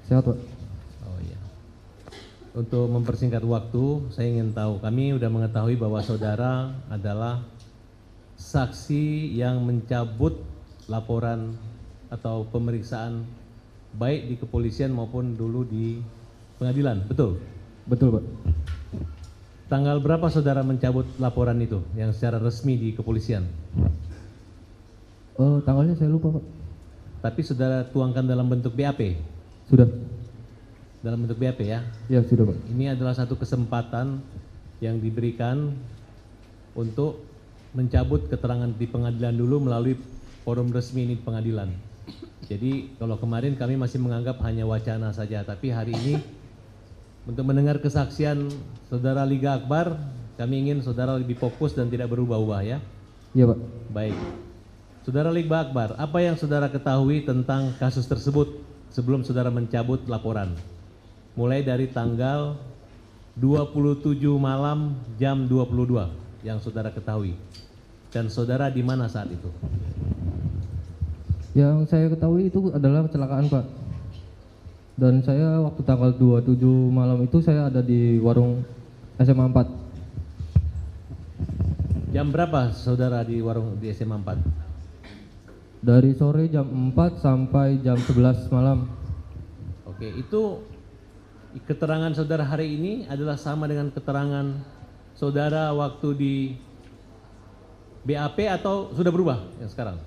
Sehat, Pak. Oh iya. Untuk mempersingkat waktu, saya ingin tahu, kami sudah mengetahui bahwa saudara adalah saksi yang mencabut laporan atau pemeriksaan baik di kepolisian maupun dulu di pengadilan, betul? Betul, Pak. Tanggal berapa saudara mencabut laporan itu yang secara resmi di kepolisian? Tanggalnya saya lupa, Pak. Tapi saudara tuangkan dalam bentuk BAP? Sudah. Dalam bentuk BAP ya? Ya, sudah, Pak. Ini adalah satu kesempatan yang diberikan untuk mencabut keterangan di pengadilan dulu melalui forum resmi ini di pengadilan. Jadi kalau kemarin kami masih menganggap hanya wacana saja, tapi hari ini untuk mendengar kesaksian saudara Liga Akbar, kami ingin saudara lebih fokus dan tidak berubah-ubah ya. Iya, Pak. Baik. Saudara Liga Akbar, apa yang saudara ketahui tentang kasus tersebut sebelum saudara mencabut laporan? Mulai dari tanggal 27 malam jam 22 yang saudara ketahui. Dan saudara di mana saat itu? Yang saya ketahui itu adalah kecelakaan, Pak. Dan saya waktu tanggal 27 malam itu saya ada di warung SMA 4. Jam berapa saudara di warung di SMA 4? Dari sore jam 4 sampai jam 11 malam. Oke, itu keterangan saudara hari ini adalah sama dengan keterangan saudara waktu di BAP atau sudah berubah yang sekarang?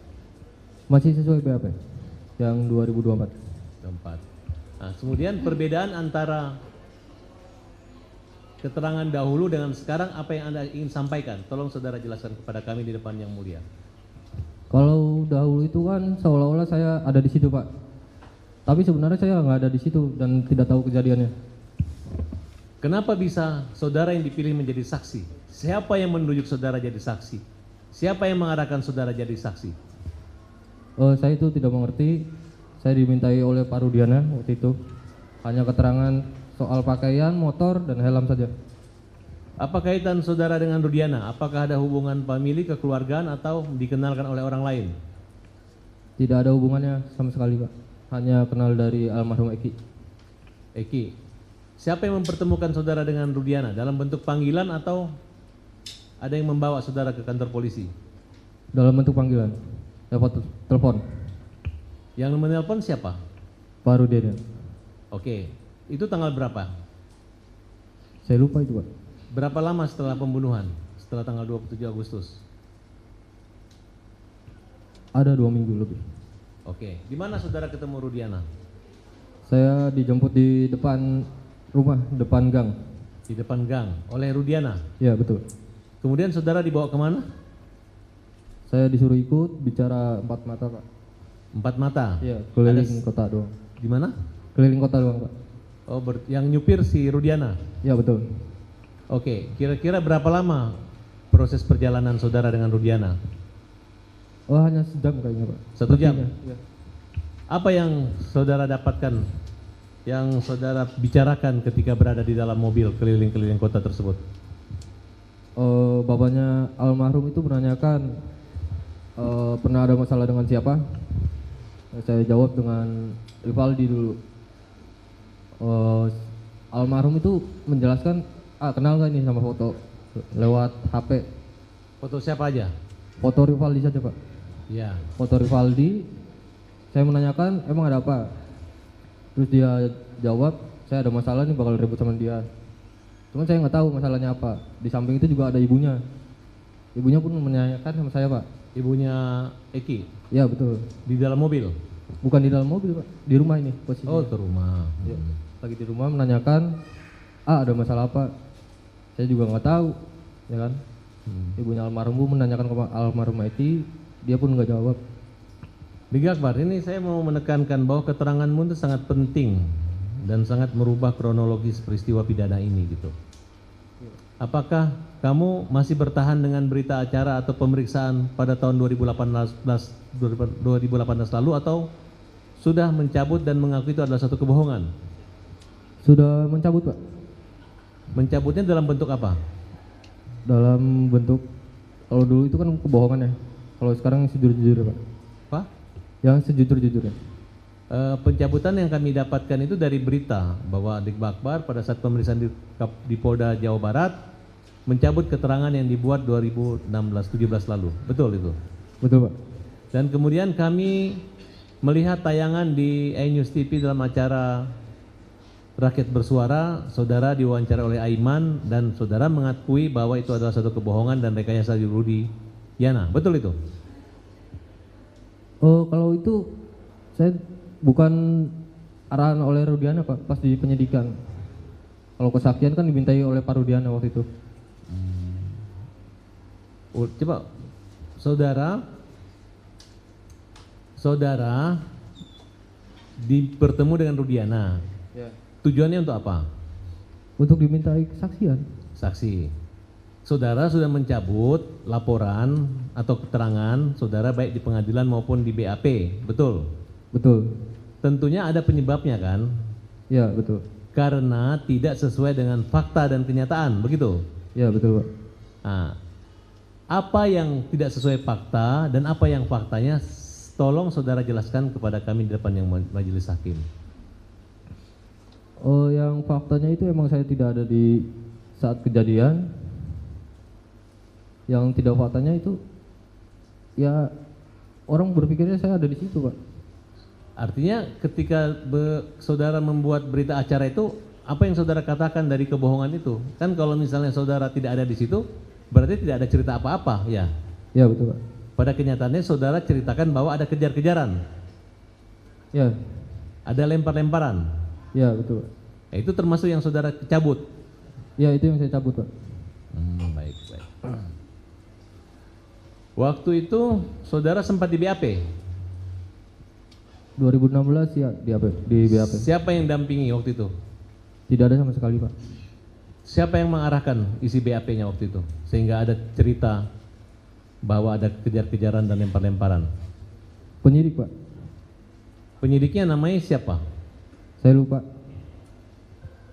Masih sesuai BAP yang 2024. Nah, kemudian perbedaan antara keterangan dahulu dengan sekarang apa yang Anda ingin sampaikan? Tolong saudara jelaskan kepada kami di depan yang mulia. Kalau dahulu itu kan seolah-olah saya ada di situ, Pak. Tapi sebenarnya saya nggak ada di situ dan tidak tahu kejadiannya. Kenapa bisa saudara yang dipilih menjadi saksi? Siapa yang menunjuk saudara jadi saksi? Siapa yang mengarahkan saudara jadi saksi? Saya itu tidak mengerti. Saya dimintai oleh Pak Rudiana waktu itu. Hanya keterangan soal pakaian, motor, dan helm saja. Apa kaitan saudara dengan Rudiana? Apakah ada hubungan famili, kekeluargaan, atau dikenalkan oleh orang lain? Tidak ada hubungannya sama sekali, Pak. Hanya kenal dari almarhum Eki. Eki, siapa yang mempertemukan saudara dengan Rudiana? Dalam bentuk panggilan atau ada yang membawa saudara ke kantor polisi? Dalam bentuk panggilan. Lewat telepon. Yang menelpon siapa? Pak Rudiana. Oke, itu tanggal berapa? Saya lupa itu, Pak. Berapa lama setelah pembunuhan? Setelah tanggal 27 Agustus? Ada 2 minggu lebih. Oke, di mana saudara ketemu Rudiana? Saya dijemput di depan rumah, depan gang. Di depan gang, oleh Rudiana? Ya, betul. Kemudian saudara dibawa kemana? Saya disuruh ikut bicara 4 mata, Pak. 4 mata? Iya, keliling kota doang. Di mana? Keliling kota doang, Pak. Oh, yang nyupir si Rudiana? Ya, betul. Oke, kira-kira berapa lama proses perjalanan saudara dengan Rudiana? Oh, hanya sejam kayaknya, Pak. 1 jam? Ya. Apa yang saudara dapatkan, yang saudara bicarakan ketika berada di dalam mobil keliling-keliling kota tersebut? Bapaknya almarhum itu menanyakan pernah ada masalah dengan siapa? Saya jawab dengan Rivaldi dulu. Almarhum itu menjelaskan, kenal gak ini sama foto lewat HP? Foto siapa aja? Foto Rivaldi saja, Pak. Ya. Foto Rivaldi. Saya menanyakan emang ada apa? Terus dia jawab, saya ada masalah nih, bakal ribut sama dia. Cuman saya nggak tahu masalahnya apa. Di samping itu juga ada ibunya. Ibunya pun menanyakan sama saya, Pak. Ibunya Eki? Ya, betul. Di dalam mobil? Bukan di dalam mobil, Pak. Di rumah ini posisinya. Oh, ke rumah. Ya. Lagi di rumah menanyakan, ada masalah apa? Saya juga nggak tahu, ya kan? Ibunya almarhum menanyakan ke almarhum Eki, dia pun nggak jawab. Liga Akbar, ini saya mau menekankan bahwa keteranganmu itu sangat penting dan sangat merubah kronologis peristiwa pidana ini gitu. Apakah kamu masih bertahan dengan berita acara atau pemeriksaan pada tahun 2018 lalu atau sudah mencabut dan mengaku itu adalah satu kebohongan? Sudah mencabut, Pak. Mencabutnya dalam bentuk apa? Dalam bentuk, kalau dulu itu kan kebohongan ya. Kalau sekarang sejujur-jujurnya, Pak. Apa? Yang sejujur-jujurnya. Pencabutan yang kami dapatkan itu dari berita bahwa Adik Akbar pada saat pemeriksaan di Polda Jawa Barat mencabut keterangan yang dibuat 2016-17 lalu. Betul itu? Betul Pak. Dan kemudian kami melihat tayangan di iNews TV dalam acara Rakyat Bersuara, saudara diwawancara oleh Aiman dan saudara mengakui bahwa itu adalah satu kebohongan dan rekayasa Rudi Yana. Betul itu? Oh kalau itu saya bukan arahan oleh Rudiana Pak, pas di penyidikan. Kalau kesaksian kan dimintai oleh Pak Rudiana waktu itu. Coba saudara bertemu dengan Rudiana. Ya. Tujuannya untuk apa? Untuk dimintai kesaksian. Saksi. Saudara sudah mencabut laporan atau keterangan saudara baik di pengadilan maupun di BAP, betul? Betul. Tentunya ada penyebabnya kan? Ya betul. Karena tidak sesuai dengan fakta dan kenyataan, begitu? Ya betul Pak. Nah, apa yang tidak sesuai fakta dan apa yang faktanya, tolong saudara jelaskan kepada kami di depan yang majelis hakim. Oh yang faktanya itu emang saya tidak ada di saat kejadian. Yang tidak faktanya itu ya orang berpikirnya saya ada di situ Pak. Artinya ketika saudara membuat berita acara itu, apa yang saudara katakan dari kebohongan itu? Kan kalau misalnya saudara tidak ada di situ, berarti tidak ada cerita apa-apa, ya? Ya betul Pak. Pada kenyataannya saudara ceritakan bahwa ada kejar-kejaran. Ya. Ada lempar-lemparan. Ya betul Pak. Nah, itu termasuk yang saudara cabut? Ya itu yang saya cabut Pak. Baik. Waktu itu saudara sempat di BAP? 2016 ya di BAP. Siapa yang dampingi waktu itu? Tidak ada sama sekali Pak. Siapa yang mengarahkan isi BAP-nya waktu itu? Sehingga ada cerita bahwa ada kejar-kejaran dan lempar-lemparan. Penyidik Pak. Penyidiknya namanya siapa? Saya lupa.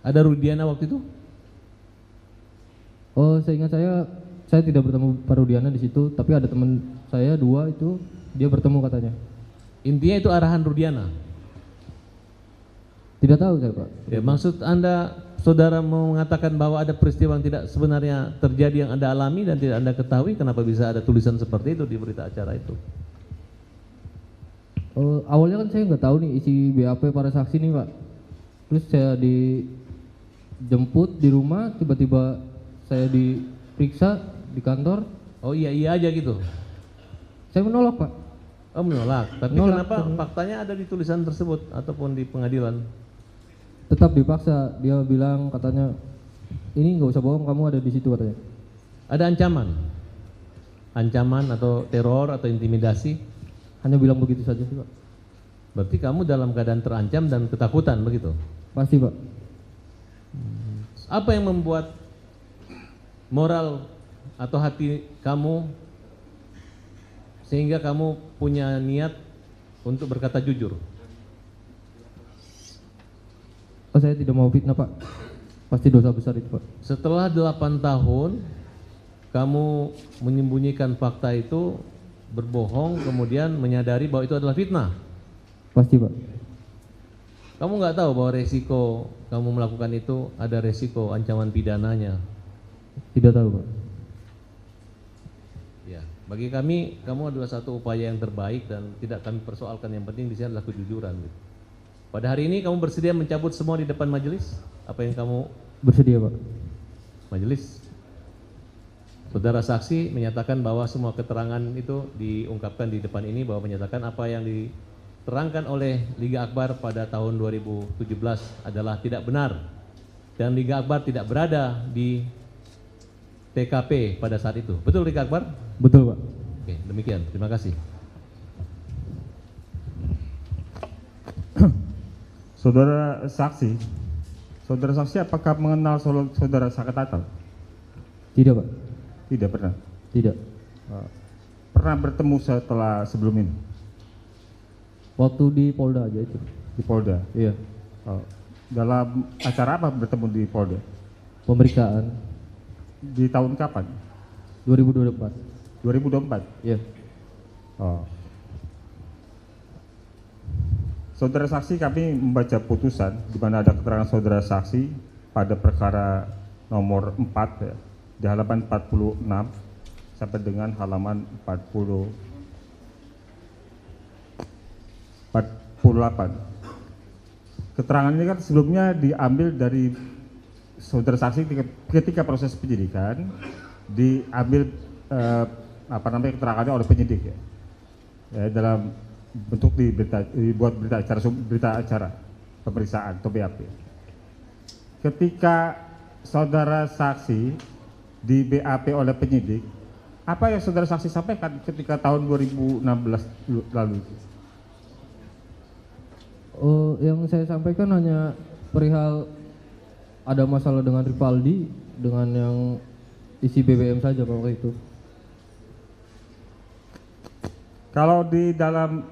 Ada Rudiana waktu itu? Oh seingat saya tidak bertemu Pak Rudiana di situ, tapi ada teman saya dua itu dia bertemu katanya. Intinya itu arahan Rudiana? Tidak tahu saya Pak. Ya, maksud Anda saudara mau mengatakan bahwa ada peristiwa yang tidak sebenarnya terjadi yang Anda alami dan tidak Anda ketahui, kenapa bisa ada tulisan seperti itu di berita acara itu? Awalnya kan saya nggak tahu nih isi BAP para saksi nih Pak. Terus saya dijemput di rumah, tiba-tiba saya diperiksa di kantor. Oh iya aja gitu? Saya menolak Pak. Oh menolak, tapi menolak, kenapa faktanya ada di tulisan tersebut ataupun di pengadilan? Tetap dipaksa, dia bilang katanya ini nggak usah bohong, kamu ada di situ katanya. Ada ancaman? Ancaman atau teror atau intimidasi? Hanya bilang begitu saja sih Pak. Berarti kamu dalam keadaan terancam dan ketakutan begitu? Pasti Pak. Apa yang membuat moral atau hati kamu sehingga kamu punya niat untuk berkata jujur? Oh saya tidak mau fitnah Pak. Pasti dosa besar itu Pak. Setelah 8 tahun kamu menyembunyikan fakta itu, berbohong, kemudian menyadari bahwa itu adalah fitnah? Pasti Pak. Kamu nggak tahu bahwa resiko kamu melakukan itu ada resiko ancaman pidananya? Tidak tahu Pak. Ya, bagi kami kamu adalah satu upaya yang terbaik dan tidak kami persoalkan. Yang penting di sini adalah kejujuran. Gitu. Pada hari ini kamu bersedia mencabut semua di depan majelis? Apa yang kamu bersedia Pak? Majelis, saudara saksi menyatakan bahwa semua keterangan itu diungkapkan di depan ini, bahwa menyatakan apa yang diterangkan oleh Liga Akbar pada tahun 2017 adalah tidak benar dan Liga Akbar tidak berada di TKP pada saat itu. Betul Liga Akbar? Betul Pak. Oke, demikian. Terima kasih. Saudara saksi apakah mengenal saudara Sakatatal? Tidak Pak. Tidak pernah. Tidak. Pernah bertemu sebelum ini? Waktu di Polda aja itu. Di Polda? Iya. Dalam acara apa bertemu di Polda? Pemeriksaan. Di tahun kapan? 2024. 2024? Iya. Saudara saksi, kami membaca putusan di mana ada keterangan saudara saksi pada perkara nomor 4 ya, di halaman 46 sampai dengan halaman 48. Keterangan ini kan sebelumnya diambil dari saudara saksi ketika proses penyidikan, diambil keterangannya oleh penyidik ya, dalam bentuk dibuat berita acara pemeriksaan atau BAP. Ketika saudara saksi di BAP oleh penyidik, apa yang saudara saksi sampaikan ketika tahun 2016 lalu? Oh, yang saya sampaikan hanya perihal ada masalah dengan Rivaldi dengan yang isi BBM saja Pak waktu itu. Kalau di dalam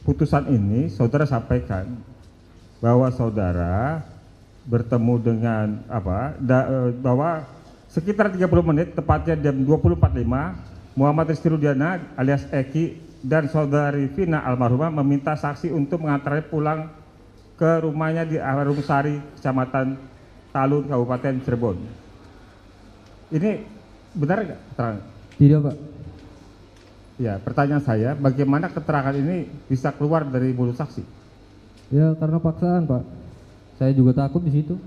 putusan ini saudara sampaikan bahwa saudara bertemu dengan bahwa sekitar 30 menit tepatnya jam 20.45 Muhammad Rizky Rudiana alias Eki dan saudari Vina almarhumah meminta saksi untuk mengantarnya pulang ke rumahnya di Arumsari, Kecamatan Talun, Kabupaten Cirebon. Ini benar nggak keterangan? Tidak Pak. Ya, pertanyaan saya, bagaimana keterangan ini bisa keluar dari mulut saksi? Ya karena paksaan Pak. Saya juga takut di situ.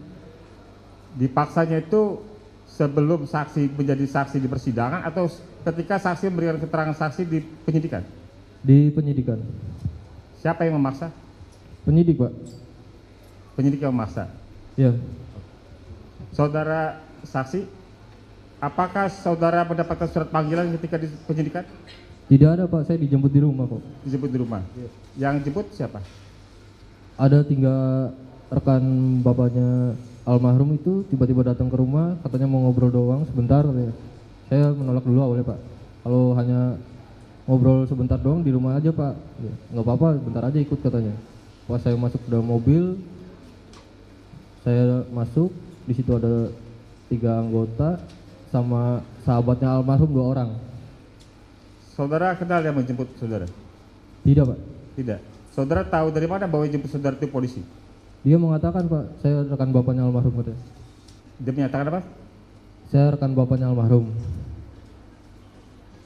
Dipaksanya itu sebelum saksi menjadi saksi di persidangan atau ketika saksi memberikan keterangan saksi di penyidikan? Di penyidikan. Siapa yang memaksa? Penyidik Pak. Penyidik yang memaksa. Ya. Saudara saksi, apakah saudara mendapatkan surat panggilan ketika di penyidikan? Tidak ada Pak, saya dijemput di rumah kok. Dijemput di rumah. Yang jemput siapa? Ada 3 rekan bapaknya almarhum itu tiba-tiba datang ke rumah, katanya mau ngobrol doang sebentar katanya. Saya menolak dulu awalnya Pak. Kalau hanya ngobrol sebentar doang di rumah aja Pak. Ya, nggak apa-apa, bentar aja ikut katanya. Pas saya masuk ke dalam mobil, saya masuk, di situ ada 3 anggota sama sahabatnya almarhum 2 orang. Saudara kenal yang menjemput saudara? Tidak Pak. Tidak. Saudara tahu dari mana bahwa yang jemput saudara itu polisi? Dia mengatakan Pak, saya rekan bapaknya almarhum katanya. Dia menyatakan apa? Saya rekan bapaknya almarhum.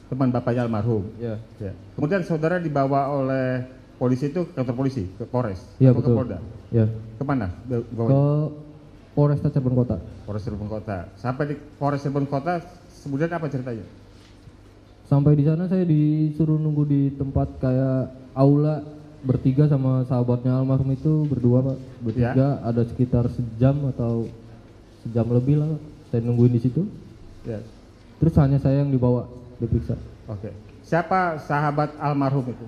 Teman bapaknya almarhum. Ya. Ya. Kemudian saudara dibawa oleh polisi itu ke kantor polisi, ke Polres, Iya atau betul. ke Polda. Ya. Kemana? Ke Polresta Cirebon Kota. Polres Cirebon Kota. Sampai di Polres Cirebon Kota, kemudian apa ceritanya? Sampai di sana saya disuruh nunggu di tempat kayak aula bertiga sama sahabatnya almarhum itu berdua Pak. Bertiga ada sekitar sejam atau sejam lebih lah. Saya nungguin di situ. Ya. Terus hanya saya yang dibawa diperiksa. Oke. Siapa sahabat almarhum itu?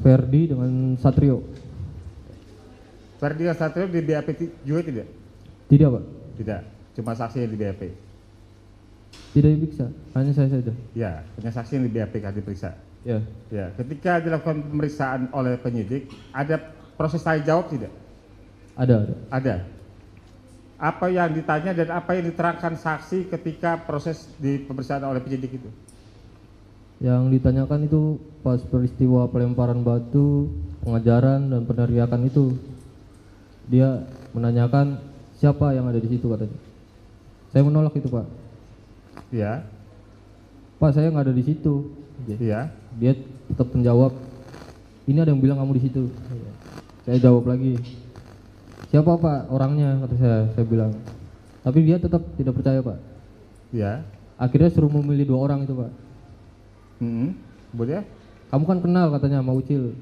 Ferdi dengan Satrio. Ferdi Satrio di BAP juga tidak? Tidak Pak. Tidak. Cuma saksi yang di BAP. Tidak diperiksa. Hanya saya saja. Ya, hanya saksi yang di BAP kan diperiksa. Ya. Ya, ketika dilakukan pemeriksaan oleh penyidik, ada proses tanya jawab tidak? Ada. Ada. Apa yang ditanya dan apa yang diterangkan saksi ketika proses di pemeriksaan oleh penyidik itu? Yang ditanyakan itu pas peristiwa pelemparan batu, pengajaran dan peneriakan itu. Dia menanyakan siapa yang ada di situ katanya. Saya menolak itu Pak. Iya. Pak saya nggak ada di situ. Iya. Dia tetap menjawab, ini ada yang bilang kamu di situ. Saya jawab lagi, siapa Pak orangnya, kata saya bilang. Tapi dia tetap tidak percaya Pak. Iya. Akhirnya suruh memilih 2 orang itu Pak. Boleh? Kamu kan kenal katanya sama Ucil.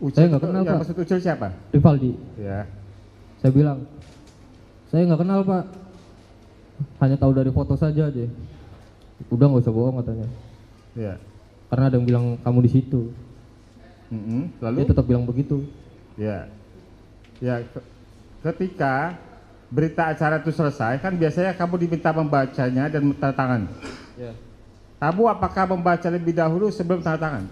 Ucil Saya nggak kenal yang Pak. maksud Ucil siapa? Rivaldi. Ya. Saya bilang, saya nggak kenal Pak, hanya tahu dari foto saja aja. Udah nggak usah bohong katanya. Ya. Karena ada yang bilang kamu di situ. Lalu? Dia tetap bilang begitu. Ya. Ya. Ketika berita acara itu selesai, kan biasanya kamu diminta membacanya dan tanda tangan. Ya. Kamu apakah membaca lebih dahulu sebelum tanda tangan?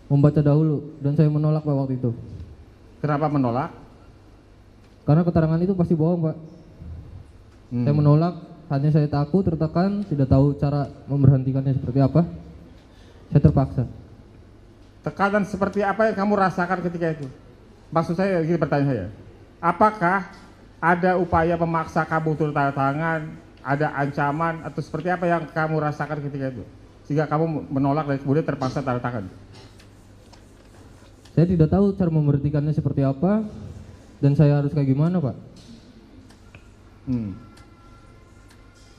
Membaca dahulu dan saya menolak Pak waktu itu. Kenapa menolak? Karena keterangan itu pasti bohong Pak. Saya menolak, hanya saya takut, tertekan, tidak tahu cara memberhentikannya seperti apa. Saya terpaksa. Tekanan seperti apa yang kamu rasakan ketika itu? Maksud saya, gini pertanyaan saya. Apakah ada upaya memaksa kamu turun tanda tangan, ada ancaman, atau seperti apa yang kamu rasakan ketika itu? Sehingga kamu menolak dan kemudian terpaksa tanda tangan. Saya tidak tahu cara memberhentikannya seperti apa dan saya harus kayak gimana, Pak.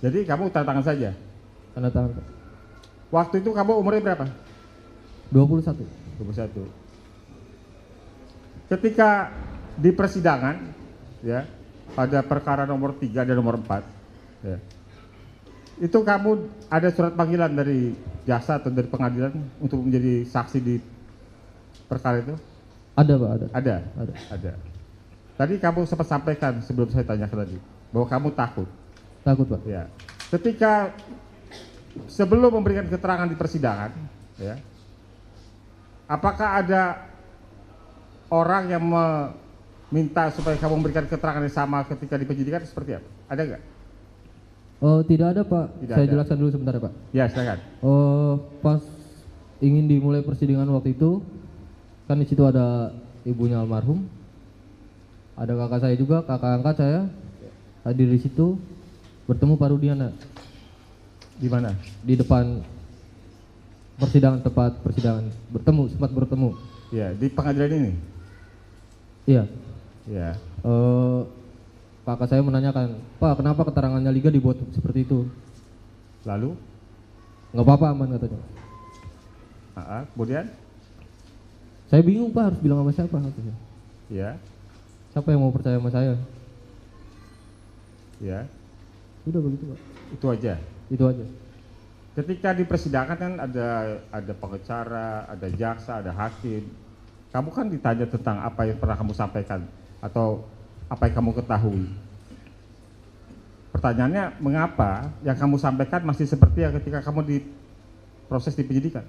Jadi kamu tanda tangan saja. Tanda tangan, Pak. Waktu itu kamu umurnya berapa? 21. 21. Ketika di persidangan, ya, pada perkara nomor 3 dan nomor 4, ya, itu kamu ada surat panggilan dari jaksa atau dari pengadilan untuk menjadi saksi di perkara itu? Ada, Pak, ada. Ada. Ada. Ada. Tadi kamu sempat sampaikan sebelum saya tanyakan tadi bahwa kamu takut. Takut, Pak. Ya. Ketika sebelum memberikan keterangan di persidangan, ya, apakah ada orang yang meminta supaya kamu memberikan keterangan yang sama ketika di penyidikan seperti apa? Ada nggak? Oh, tidak ada, Pak. Tidak Saya ada. jelaskan dulu sebentar ya, Pak. Ya, silakan. Pas ingin dimulai persidangan waktu itu, kan di situ ada ibunya almarhum, ada kakak saya juga, kakak angkat saya hadir di situ, bertemu Pak Rudiana Di mana? di depan persidangan, tempat persidangan, sempat bertemu. Ya, di pengadilan ini. Iya. Ya. Kakak saya menanyakan, Pak, kenapa keterangannya Liga dibuat seperti itu? Lalu, Nggak apa-apa, aman katanya. kemudian, Saya bingung, Pak, harus bilang sama siapa katanya. ya, Siapa yang mau percaya sama saya? ya, Udah begitu, Pak. itu aja. Itu aja. Ketika di persidangan kan ada pengacara, ada jaksa, ada hakim. Kamu kan ditanya tentang apa yang pernah kamu sampaikan atau apa yang kamu ketahui. Pertanyaannya, mengapa yang kamu sampaikan masih seperti yang ketika kamu di proses di penyidikan?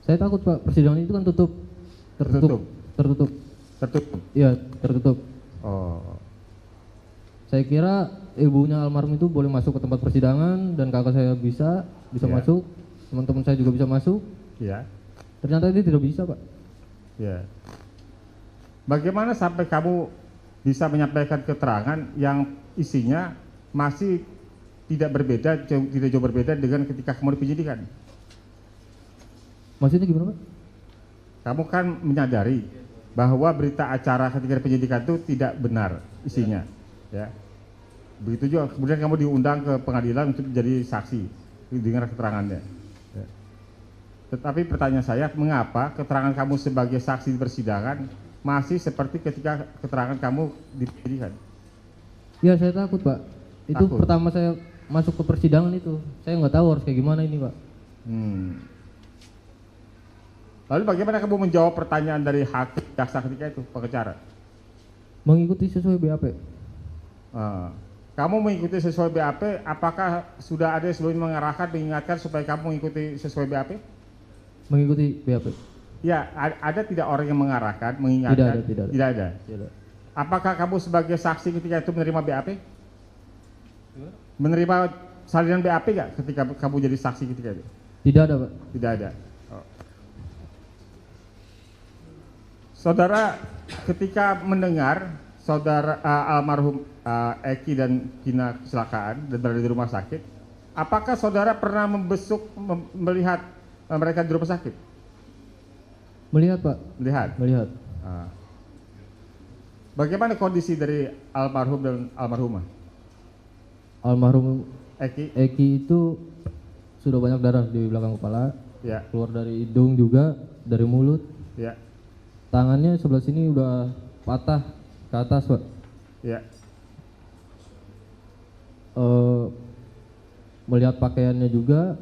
Saya takut, Pak, persidangan itu kan tertutup. Tertutup. Iya, tertutup. Oh, Saya kira ibunya almarhum itu boleh masuk ke tempat persidangan dan kakak saya bisa Iya. masuk, teman-teman saya juga bisa masuk. ya, Ternyata dia tidak bisa, Pak. ya. Bagaimana sampai kamu bisa menyampaikan keterangan yang isinya masih tidak jauh berbeda dengan ketika kamu di penyidikan? Maksudnya gimana, Pak? Kamu kan menyadari bahwa berita acara ketika di penyidikan itu tidak benar isinya, ya. Begitu juga kemudian kamu diundang ke pengadilan untuk menjadi saksi, dengar keterangannya. Ya. Tetapi pertanyaan saya, mengapa keterangan kamu sebagai saksi di persidangan masih seperti ketika keterangan kamu di penyidikan? Ya, saya takut, Pak. Itu Takut. pertama saya masuk ke persidangan itu. Saya nggak tahu harus kayak gimana ini, Pak. Lalu bagaimana kamu menjawab pertanyaan dari hakim jaksa ketika itu, pengacara? Mengikuti sesuai BAP. Kamu mengikuti sesuai BAP, apakah sudah ada yang sebelumnya mengingatkan supaya kamu mengikuti sesuai BAP? Mengikuti BAP. Ya, ada tidak orang yang mengarahkan, mengingatkan? Tidak ada. Tidak ada. Tidak. Apakah kamu sebagai saksi ketika itu menerima BAP? Menerima salinan BAP nggak ketika kamu jadi saksi ketika itu? Tidak ada, Pak. Tidak ada. Oh. Saudara, ketika mendengar saudara almarhum Eki dan Kina kecelakaan dan berada di rumah sakit, apakah saudara pernah melihat mereka di rumah sakit? Melihat, Pak. Melihat. Bagaimana kondisi dari almarhum dan almarhumah? Almarhum Eki? itu sudah banyak darah di belakang kepala, Ya, keluar dari hidung juga, dari mulut. ya, Tangannya sebelah sini udah patah ke atas, Pak. ya. Melihat pakaiannya juga,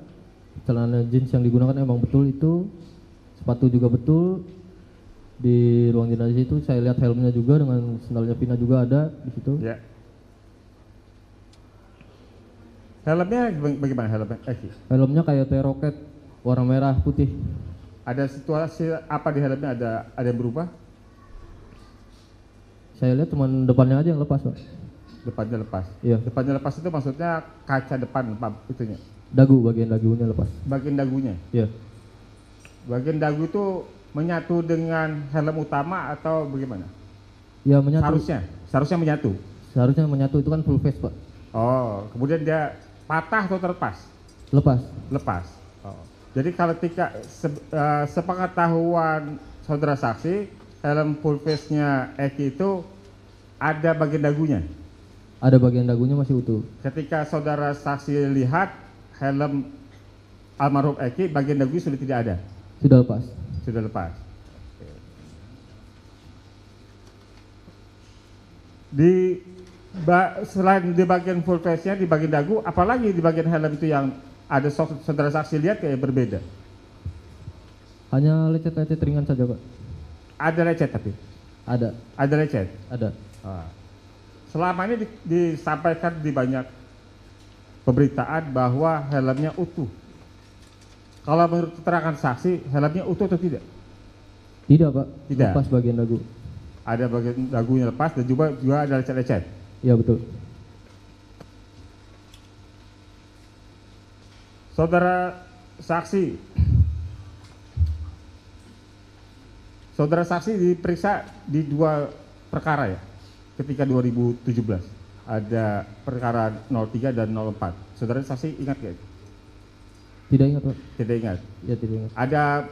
celana jeans yang digunakan emang betul itu, sepatu juga betul. Di ruang jenazah itu saya lihat helmnya juga dengan sendalnya Vina juga ada di situ. Ya. Helmnya bagaimana helmnya Eki? Helmnya kayak T-Rocket warna merah putih. Ada situasi apa di helmnya, ada yang berubah? Saya lihat cuma depannya aja yang lepas, Pak. Depannya lepas. Iya. Depannya lepas itu maksudnya kaca depan itunya. Bagian dagunya lepas. Bagian dagunya. Iya. Bagian dagu itu menyatu dengan helm utama atau bagaimana? Ya menyatu. Seharusnya menyatu. Seharusnya menyatu, itu kan full face Pak. Oh, kemudian dia patah atau terlepas? Lepas. Lepas. Oh. Jadi kalau sepengetahuan saudara saksi, helm full face-nya Eki itu ada bagian dagunya. Ada bagian dagunya masih utuh. Ketika saudara saksi lihat helm almarhum Eki, bagian dagunya sudah tidak ada. Sudah lepas. Sudah lepas. Selain di bagian full face-nya, di bagian dagu, apalagi di bagian helm itu yang ada saudara saksi lihat kayak berbeda? Hanya lecet-lecet ringan saja Pak. Ada lecet tapi? Ada. Ada lecet? Ada. Selama ini disampaikan di banyak pemberitaan bahwa helmnya utuh. Kalau menurut keterangan saksi, helmnya utuh atau tidak? Tidak Pak. Tidak. Lepas bagian dagu. Ada bagian dagunya lepas dan juga ada lecet-lecet. Iya betul. Saudara saksi diperiksa di 2 perkara ya, ketika 2017 ada perkara 03 dan 04. Saudara saksi ingat nggak? Tidak ingat Pak. Tidak ingat. Ya tidak ingat. Ada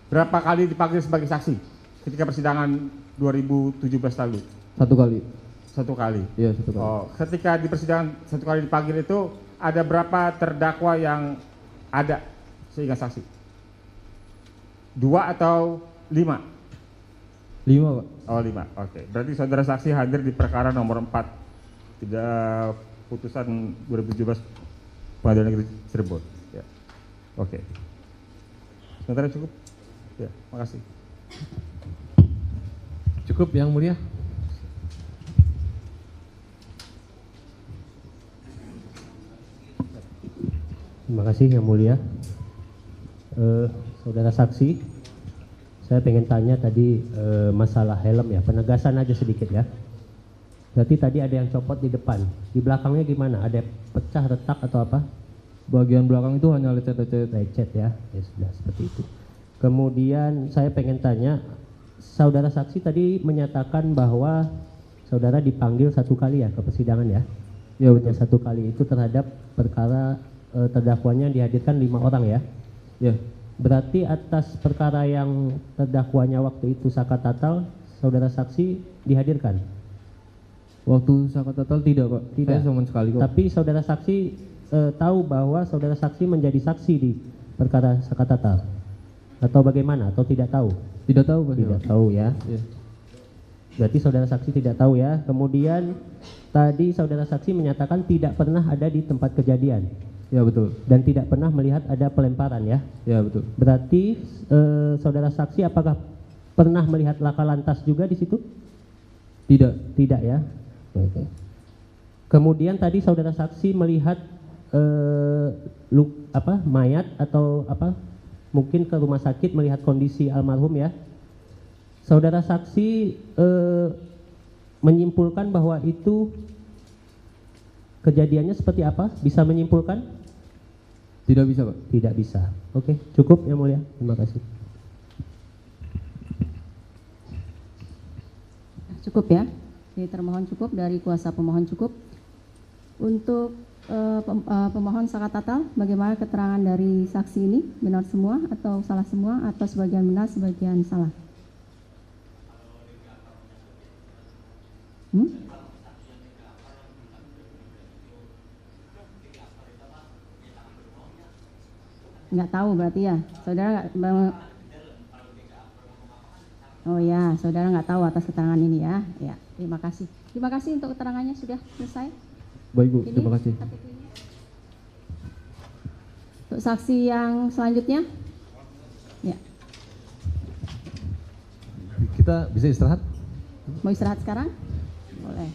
berapa kali dipanggil sebagai saksi ketika persidangan 2017 lalu? 1 kali. 1 kali. Iya 1 kali. Oh, ketika di persidangan 1 kali dipanggil itu ada berapa terdakwa yang ada seingat saksi? 2 atau 5? 5 Pak. Oh 5, oke. Berarti saudara saksi hadir di perkara nomor 4, tidak putusan 2017 Pengadilan Negeri Cirebon. Ya. Oke. Sementara cukup? Ya, makasih. Cukup Yang Mulia. Terima kasih Yang Mulia. Saudara saksi, saya pengen tanya tadi masalah helm ya, penegasan aja sedikit ya. Berarti tadi ada yang copot di depan, di belakangnya gimana? Ada pecah, retak atau apa? Bagian belakang itu hanya lecet-lecet. Lecet ya, ya sudah seperti itu. Kemudian saya pengen tanya, saudara saksi tadi menyatakan bahwa saudara dipanggil 1 kali ya ke persidangan ya? Ya betul. 1 kali itu terhadap perkara terdakwanya dihadirkan 5 orang ya? Ya. Berarti atas perkara yang terdakwanya waktu itu Saka Tatal, saudara saksi dihadirkan? Waktu Saka Tatal tidak Pak. Tidak. Saya cuma sekali kok. Tapi saudara saksi tahu bahwa saudara saksi menjadi saksi di perkara Saka Tatal? Atau bagaimana? Atau tidak tahu? Tidak tahu Pak. Tidak tahu ya. Ya. Berarti saudara saksi tidak tahu ya. Kemudian tadi saudara saksi menyatakan tidak pernah ada di tempat kejadian. Ya betul. Dan tidak pernah melihat ada pelemparan ya. Ya betul. Berarti saudara saksi apakah pernah melihat laka lantas juga di situ? Tidak. Tidak ya. Oke. Kemudian tadi saudara saksi melihat mayat atau mungkin ke rumah sakit melihat kondisi almarhum ya. Saudara saksi menyimpulkan bahwa itu kejadiannya seperti apa? Bisa menyimpulkan? Tidak bisa Pak. Tidak bisa. Oke, cukup Yang Mulia. Terima kasih. Cukup ya. Dari termohon cukup, dari kuasa pemohon cukup. Untuk pemohon Saka Tatal, bagaimana keterangan dari saksi ini? Benar semua atau salah semua atau sebagian benar, sebagian salah? Nggak tahu berarti ya, saudara nggak. Oh ya, saudara nggak tahu atas keterangan ini ya. Ya, terima kasih. Terima kasih untuk keterangannya sudah selesai. Baik Bu, Ini terima kasih. KTP-nya. Untuk saksi yang selanjutnya, ya. Kita bisa istirahat? Mau istirahat sekarang? Boleh.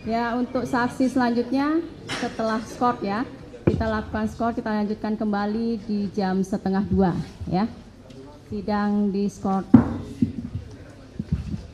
Ya, untuk saksi selanjutnya setelah skor ya, kita lakukan skor, kita lanjutkan kembali di jam 1:30 ya. Sidang diskors